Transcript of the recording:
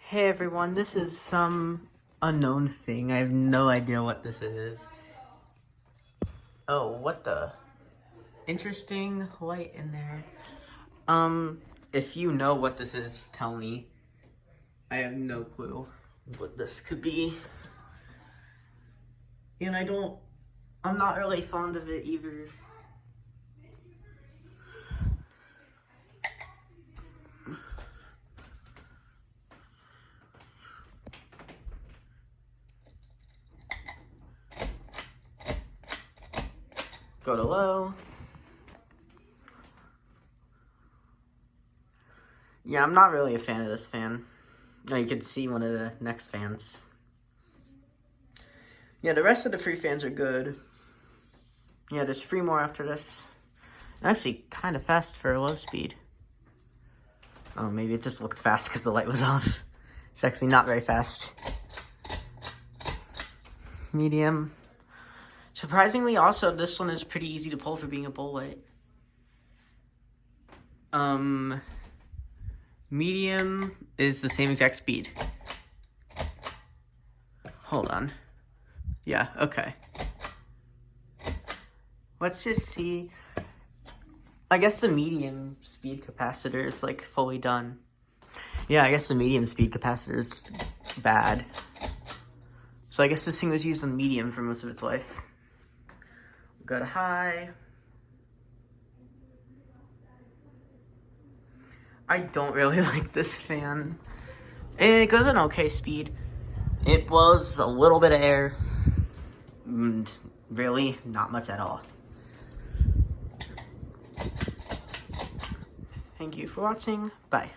Hey everyone, this is some unknown thing. I have no idea what this is. Oh, what the? Interesting light in there. If you know what this is, tell me. I have no clue what this could be. And I'm not really fond of it either. Go to low. Yeah, I'm not really a fan of this fan. Oh, you can see one of the next fans. Yeah, the rest of the free fans are good. Yeah, there's 3 more after this. Actually, kind of fast for a low speed. Oh, maybe it just looked fast because the light was off. It's actually not very fast. Medium. Surprisingly, also, this one is pretty easy to pull for being a bull light. Medium is the same exact speed. Hold on. Yeah, okay. Let's just see. I guess the medium speed capacitor is like fully done. Yeah, I guess the medium speed capacitor is bad. So I guess this thing was used on medium for most of its life. Go to high. I don't really like this fan. It goes at an okay speed. It blows a little bit of air. And really, not much at all. Thank you for watching. Bye.